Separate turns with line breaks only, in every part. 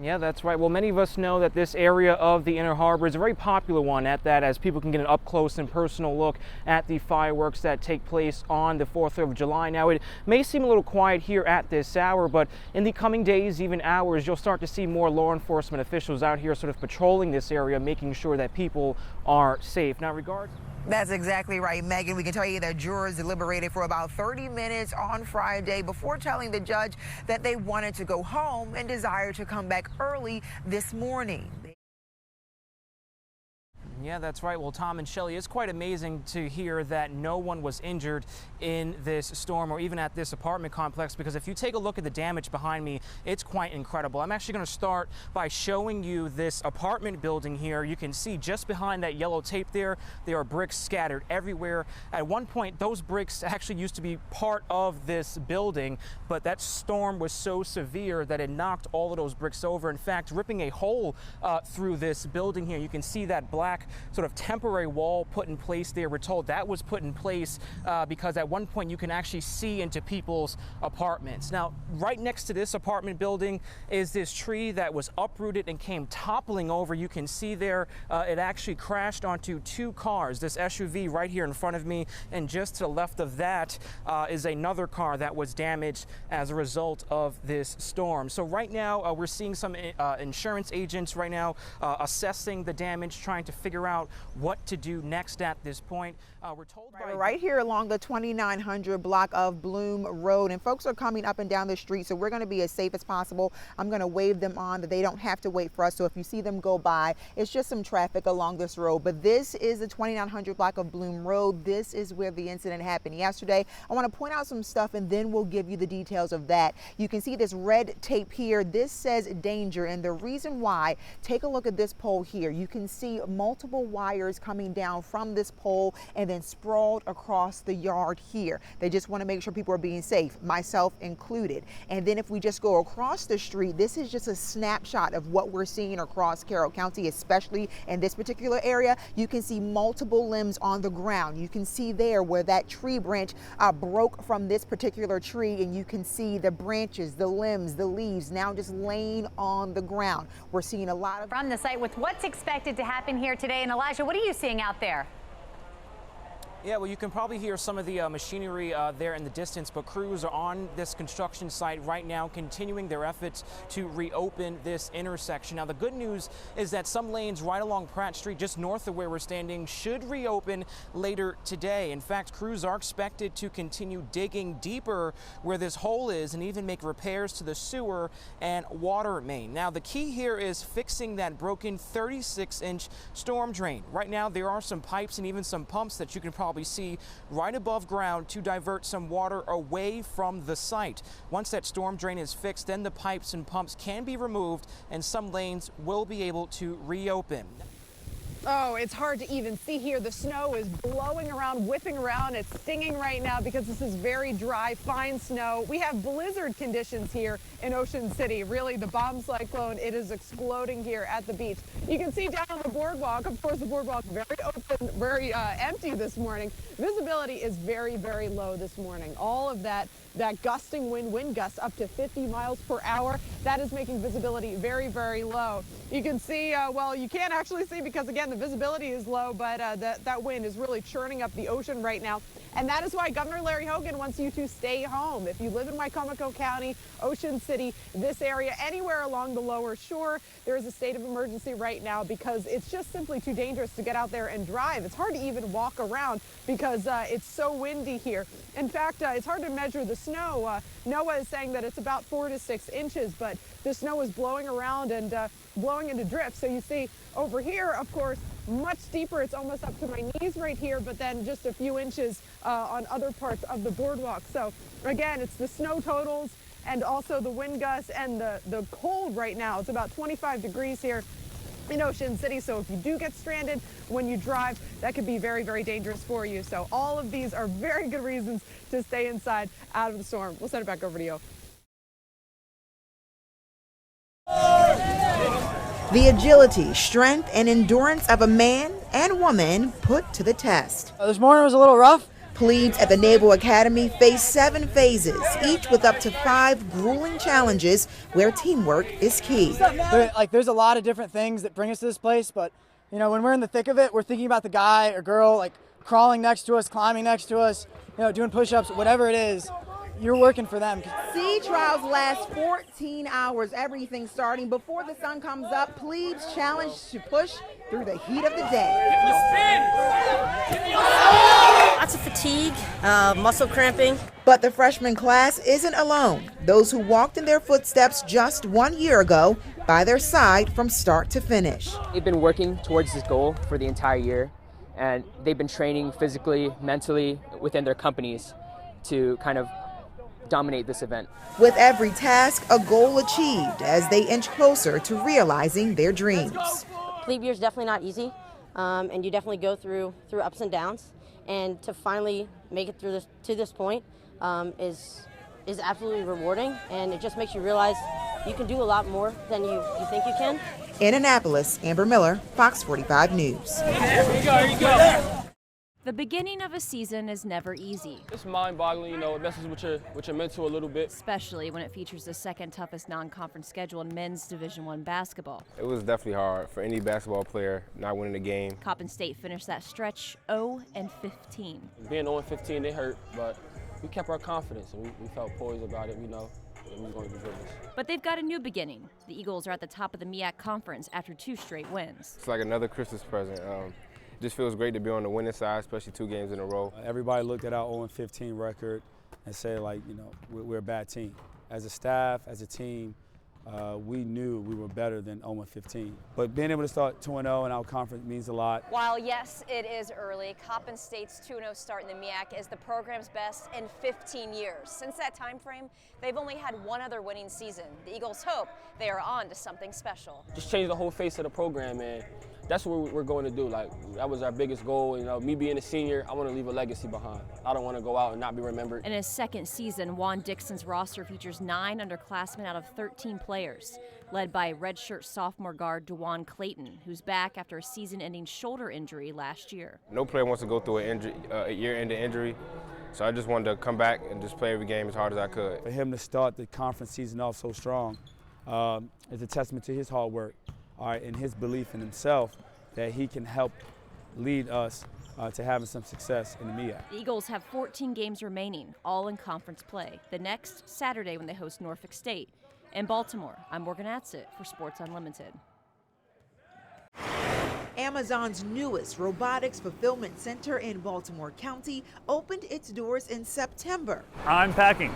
Yeah, that's right. Well, many of us know that this area of the Inner Harbor is a very popular one at that, as people can get an up-close and personal look at the fireworks that take place on the 4th of July. Now, it may seem a little quiet here at this hour, but in the coming days, even hours, you'll start to see more law enforcement officials out here sort of patrolling this area, making sure that people are safe. Now,
That's exactly right, Megan. We can tell you that jurors deliberated for about 30 minutes on Friday before telling the judge that they wanted to go home and desired to come back early this morning.
Yeah, that's right. Well, Tom and Shelley, it's quite amazing to hear that no one was injured in this storm or even at this apartment complex, because if you take a look at the damage behind me, it's quite incredible. I'm actually going to start by showing you this apartment building here. You can see just behind that yellow tape there are bricks scattered everywhere. At one point, those bricks actually used to be part of this building, but that storm was so severe that it knocked all of those bricks over. In fact, ripping a hole through this building here. You can see that black sort of temporary wall put in place there. We're told that was put in place because at one point you can actually see into people's apartments. Now, right next to this apartment building is this tree that was uprooted and came toppling over. You can see there it actually crashed onto two cars. This SUV right here in front of me, and just to the left of that is another car that was damaged as a result of this storm. So right now we're seeing some insurance agents right now assessing the damage, trying to figure out what to do next at this point. We're told
right here along the 2900 block of Bloom Road, and folks are coming up and down the street, so we're going to be as safe as possible. I'm going to wave them on that they don't have to wait for us, so if you see them go by, it's just some traffic along this road. But this is the 2900 block of Bloom Road. This is where the incident happened yesterday. I want to point out some stuff and then we'll give you the details of that. You can see this red tape here. This says danger, and the reason why, take a look at this pole here. You can see multiple wires coming down from this pole and then sprawled across the yard here. They just want to make sure people are being safe, myself included. And then if we just go across the street, this is just a snapshot of what we're seeing across Carroll County, especially in this particular area. You can see multiple limbs on the ground. You can see there where that tree branch broke from this particular tree, and you can see the branches, the limbs, the leaves now just laying on the ground. We're seeing a lot of
from the site with what's expected to happen here today. And Elijah, what are you seeing out there?
Yeah, well, you can probably hear some of the machinery there in the distance, but crews are on this construction site right now, continuing their efforts to reopen this intersection. Now, the good news is that some lanes right along Pratt Street, just north of where we're standing, should reopen later today. In fact, crews are expected to continue digging deeper where this hole is and even make repairs to the sewer and water main. Now, the key here is fixing that broken 36-inch storm drain. Right now, there are some pipes and even some pumps that you can probably see right above ground to divert some water away from the site. Once that storm drain is fixed, then the pipes and pumps can be removed and some lanes will be able to reopen.
Oh, it's hard to even see here. The snow is blowing around, whipping around. It's stinging right now because this is very dry, fine snow. We have blizzard conditions here in Ocean City. Really, the bomb cyclone, it is exploding here at the beach. You can see down on the boardwalk, of course, the boardwalk very open, very empty this morning. Visibility is very, very low this morning. All of that gusting wind gusts up to 50 miles per hour, that is making visibility very, very low. You can see, well, you can't actually see because, again, the visibility is low, but that wind is really churning up the ocean right now. And that is why Governor Larry Hogan wants you to stay home. If you live in Wicomico County, Ocean City, this area, anywhere along the lower shore, there is a state of emergency right now because it's just simply too dangerous to get out there and drive. It's hard to even walk around because it's so windy here. In fact, it's hard to measure the snow. NOAA is saying that it's about 4 to 6 inches, but the snow is blowing around and blowing into drifts. So you see over here, of course, much deeper. It's almost up to my knees right here, but then just a few inches on other parts of the boardwalk. So again, it's the snow totals and also the wind gusts and the cold right now. It's about 25 degrees here in Ocean City. So if you do get stranded when you drive, that could be very, very dangerous for you. So all of these are very good reasons to stay inside out of the storm. We'll send it back over to you.
The agility, strength, and endurance of a man and woman put to the test.
This morning was a little rough.
Plebes at the Naval Academy face 7 phases, each with up to 5 grueling challenges where teamwork is key.
There's a lot of different things that bring us to this place, but you know, when we're in the thick of it, we're thinking about the guy or girl like crawling next to us, climbing next to us, you know, doing push-ups, whatever it is. You're working for them.
Sea trials last 14 hours, everything starting before the sun comes up. Plebes challenged to push through the heat of the day.
Lots of fatigue, muscle cramping.
But the freshman class isn't alone. Those who walked in their footsteps just 1 year ago by their side from start to finish.
They've been working towards this goal for the entire year, and they've been training physically, mentally within their companies to kind of dominate this event.
With every task, a goal achieved as they inch closer to realizing their dreams.
Plebe year is definitely not easy, and you definitely go through ups and downs. And to finally make it through to this point is absolutely rewarding, and it just makes you realize you can do a lot more than you think you can.
In Annapolis, Amber Miller, Fox 45 News.
Here you go.
The beginning of a season is never easy.
It's mind-boggling, you know, it messes with your mental a little bit.
Especially when it features the second toughest non-conference schedule in men's Division I basketball.
It was definitely hard for any basketball player not winning the game.
Coppin State finished that stretch 0-15.
Being 0-15, it hurt, but we kept our confidence and we felt poised about it, we know. We were going to do business.
But they've got a new beginning. The Eagles are at the top of the MEAC conference after 2 straight wins.
It's like another Christmas present. It just feels great to be on the winning side, especially 2 games in a row.
Everybody looked at our 0-15 record and said, like, you know, we're a bad team. As a staff, as a team, we knew we were better than 0-15. But being able to start 2-0 in our conference means a lot.
While, yes, it is early, Coppin State's 2-0 start in the MEAC is the program's best in 15 years. Since that time frame, they've only had 1 other winning season. The Eagles hope they are on to something special.
Just change the whole face of the program, and that's what we're going to do. Like, that was our biggest goal. You know, me being a senior, I want to leave a legacy behind. I don't want to go out and not be remembered.
In his second season, Juan Dixon's roster features 9 underclassmen out of 13 players, led by redshirt sophomore guard DeJuan Clayton, who's back after a season-ending shoulder injury last year.
No player wants to go through a year-ending injury, so I just wanted to come back and just play every game as hard as I could.
For him to start the conference season off so strong is a testament to his hard work. All right, and his belief in himself that he can help lead us to having some success in the MEAC.
The Eagles have 14 games remaining, all in conference play. The next Saturday when they host Norfolk State. In Baltimore, I'm Morgan Atzett for Sports Unlimited.
Amazon's newest robotics fulfillment center in Baltimore County opened its doors in September.
I'm packing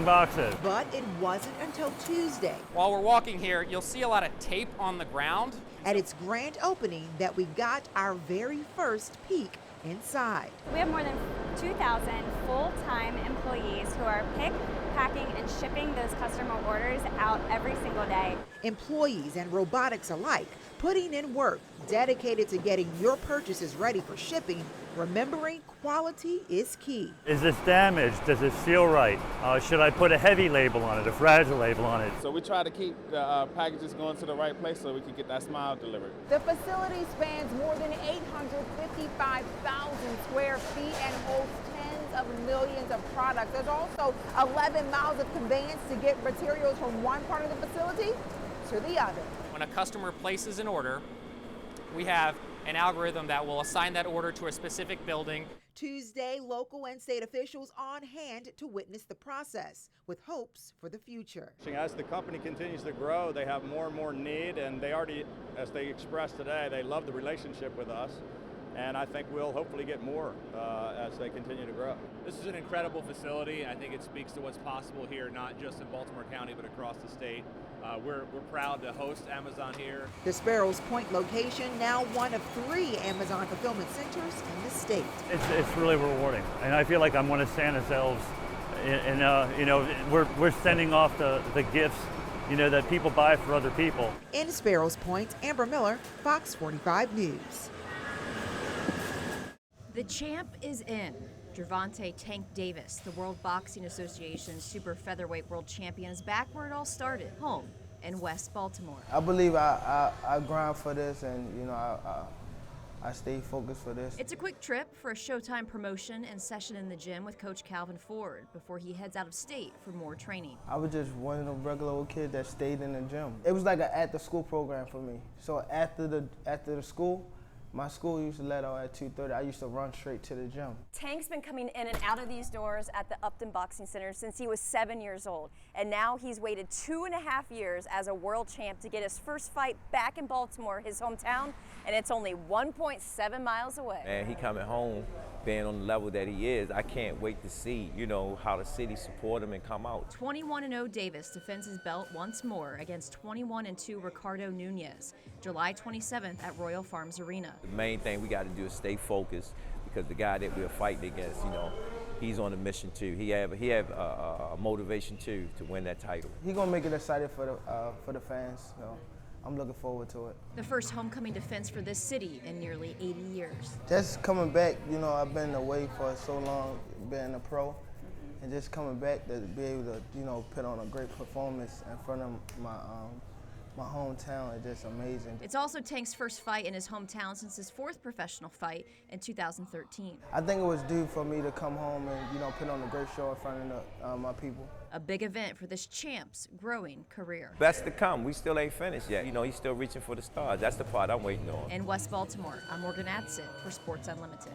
boxes.
But it wasn't until Tuesday,
While we're walking here, you'll see a lot of tape on the ground.
at its grand opening, that we got our very first peek inside.
We have more than 2,000 full-time employees who are packing, and shipping those customer orders out every single day.
Employees and robotics alike putting in work, dedicated to getting your purchases ready for shipping, remembering quality is key.
Is this damaged? Does it seal right? Should I put a heavy label on it, a fragile label on it?
So we try to keep the packages going to the right place so we can get that smile delivered.
The facility spans more than 855,000 square feet and holds tens of millions of products. There's also 11 miles of conveyance to get materials from one part of the facility to the other.
When a customer places an order, we have an algorithm that will assign that order to a specific building.
Tuesday, local and state officials on hand to witness the process with hopes for the future.
As the company continues to grow, they have more and more need, and they already, as they expressed today, they love the relationship with us. And I think we'll hopefully get more as they continue to grow.
This is an incredible facility. I think it speaks to what's possible here, not just in Baltimore County, but across the state. We're proud to host Amazon here.
The Sparrows Point location, now one of 3 Amazon fulfillment centers in the state.
It's really rewarding, and I feel like I'm one of Santa's elves. And you know, we're sending off the gifts, you know, that people buy for other people.
In Sparrows Point, Amber Miller, Fox 45 News.
The champ is in. Gervonta Tank Davis, the World Boxing Association's super featherweight world champion, is back where it all started, home in West Baltimore.
I believe I grind for this, and you know, I stay focused for this.
It's a quick trip for a Showtime promotion and session in the gym with Coach Calvin Ford before he heads out of state for more training.
I was just one of the regular old kids that stayed in the gym. It was like an after-school program for me. So after the school, my school used to let out at 2:30. I used to run straight to the gym.
Tank's been coming in and out of these doors at the Upton Boxing Center since he was 7 years old. And now he's waited 2.5 years as a world champ to get his first fight back in Baltimore, his hometown, and it's only 1.7 miles away.
And he coming home, being on the level that he is, I can't wait to see, you know, how the city support him and come out.
21-0 Davis defends his belt once more against 21-2 Ricardo Nunez, July 27th at Royal Farms Arena.
The main thing we got to do is stay focused, because the guy that we're fighting against, you know, he's on a mission too. He have a motivation too to win that title.
He's gonna make it exciting for the fans. So I'm looking forward to it.
The first homecoming defense for this city in nearly 80 years.
Just coming back, you know, I've been away for so long, being a pro, and just coming back to be able to, you know, put on a great performance in front of my hometown is just amazing.
It's also Tank's first fight in his hometown since his fourth professional fight in 2013.
I think it was due for me to come home and, you know, put on a great show in front of my people.
A big event for this champ's growing career.
Best to come. We still ain't finished yet. You know, he's still reaching for the stars. That's the part I'm waiting on.
In West Baltimore, I'm Morgan Adsit for Sports Unlimited.